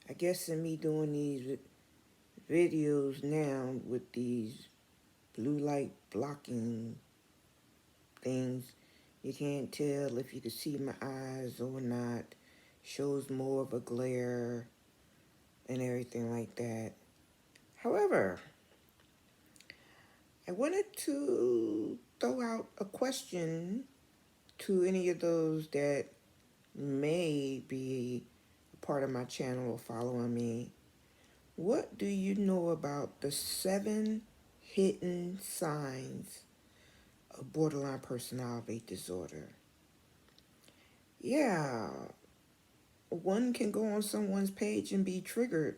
I guess in me doing these videos now with these blue light blocking things, you can't tell if you can see my eyes or not. Shows more of a glare and everything like that. However, I wanted to throw out a question to any of those that may be a part of my channel or following me. What do you know about the 7 hidden signs of borderline personality disorder? Yeah, one can go on someone's page and be triggered.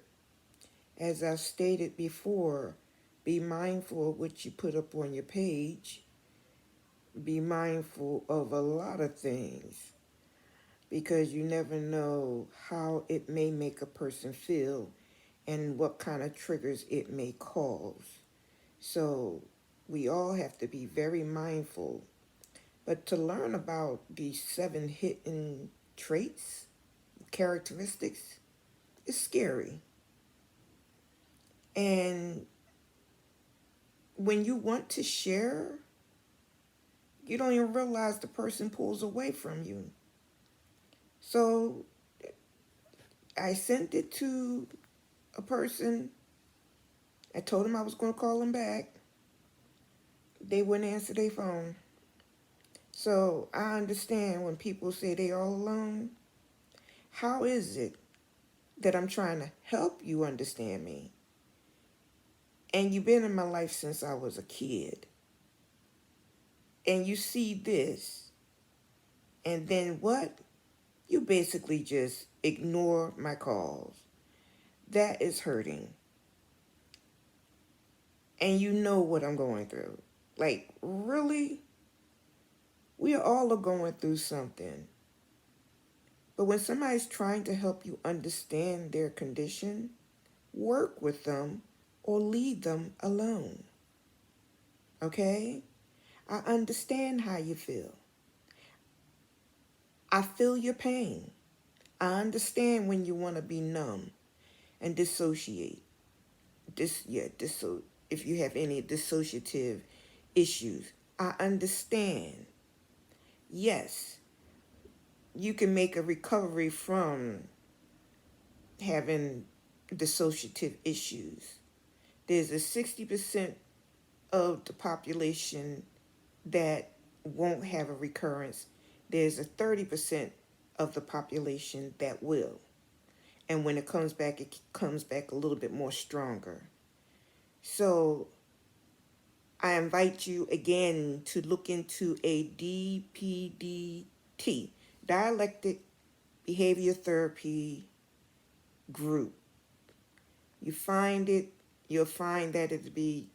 As I've stated before, be mindful of what you put up on your page. Be mindful of a lot of things because you never know how it may make a person feel and what kind of triggers it may cause. So we all have to be very mindful. But to learn about these 7 hidden traits, characteristics, is scary. And when you want to share, you don't even realize the person pulls away from you. So I sent it to a person. I told them I was going to call them back. They wouldn't answer their phone. So I understand when people say they all alone. How is it that I'm trying to help you understand me? And you've been in my life since I was a kid. And you see this. And then what? You basically just ignore my calls. That is hurting. And you know what I'm going through. Like, really? We all are going through something. But when somebody's trying to help you understand their condition, work with them or leave them alone. Okay? I understand how you feel. I feel your pain. I understand when you want to be numb and dissociate. If you have any dissociative issues, I understand. Yes, you can make a recovery from having dissociative issues. There's a 60% of the population that won't have a recurrence. There's a 30% of the population that will. And when it comes back a little bit more stronger. So I invite you again to look into a DPDT, Dialectic Behavior Therapy Group. You'll find that it'll be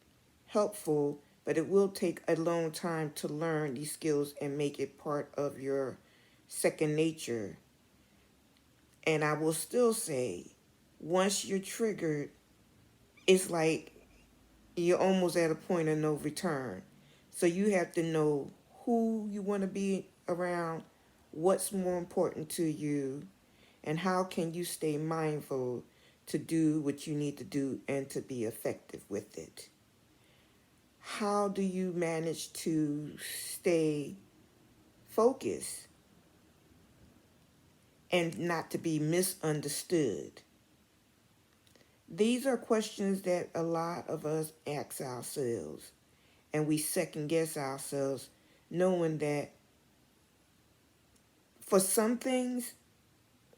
helpful, but it will take a long time to learn these skills and make it part of your second nature. And I will still say, once you're triggered, it's like you're almost at a point of no return. So you have to know who you want to be around, what's more important to you, and how can you stay mindful to do what you need to do and to be effective with it. How do you manage to stay focused and not to be misunderstood? These are questions that a lot of us ask ourselves, and we second guess ourselves, knowing that for some things,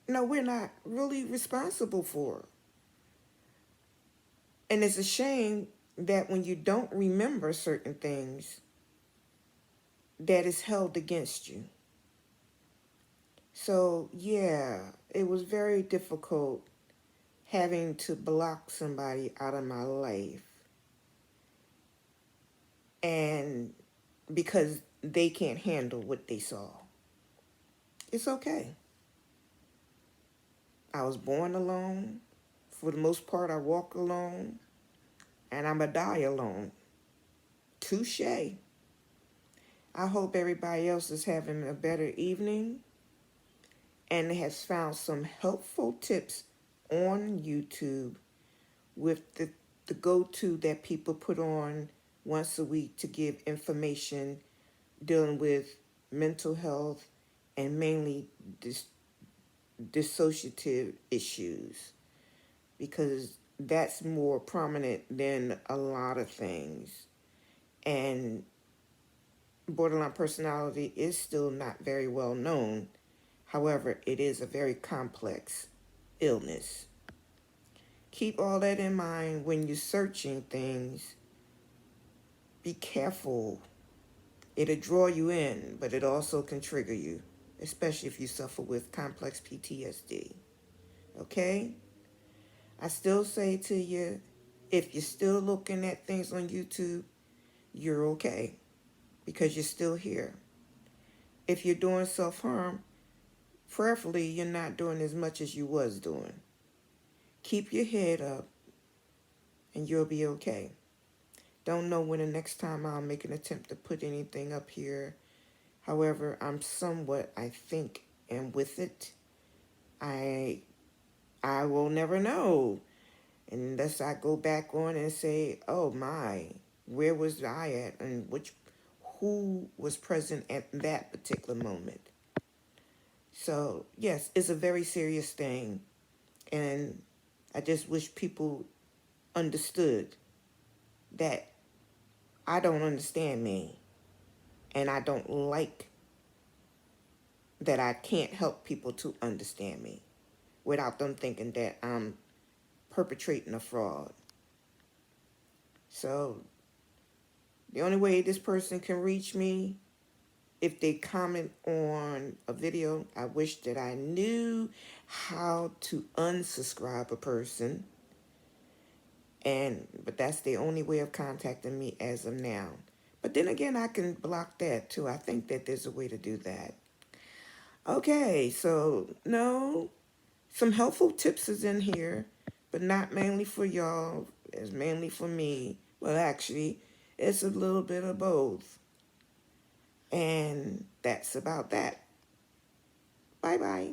no, we're not really responsible for. And it's a shame that when you don't remember certain things, that is held against you. So yeah, it was very difficult having to block somebody out of my life, and because they can't handle what they saw. It's okay. I was born alone. For the most part, I walk alone, and I'm a die alone. Touche. I hope everybody else is having a better evening, and has found some helpful tips on YouTube with the go-to that people put on once a week to give information dealing with mental health and mainly dissociative issues, because that's more prominent than a lot of things. And borderline personality is still not very well known. However, it is a very complex illness. Keep all that in mind when you're searching things. Be careful. It'll draw you in, but it also can trigger you, especially if you suffer with complex PTSD. Okay? I still say to you, if you're still looking at things on YouTube, you're okay because you're still here. If you're doing self-harm, prayerfully you're not doing as much as you was doing. Keep your head up and you'll be okay. Don't know when the next time I'll make an attempt to put anything up here. However, I'm somewhat, I think, am with it. I will never know unless I go back on and say, oh my, where was I at and who was present at that particular moment. So yes, it's a very serious thing, and I just wish people understood that I don't understand me, and I don't like that I can't help people to understand me without them thinking that I'm perpetrating a fraud. So the only way this person can reach me, if they comment on a video, I wish that I knew how to unsubscribe a person. But that's the only way of contacting me as of now. But then again, I can block that too. I think that there's a way to do that. Okay, so no, some helpful tips is in here, but not mainly for y'all. It's mainly for me. Well, actually, it's a little bit of both. And that's about that. Bye-bye.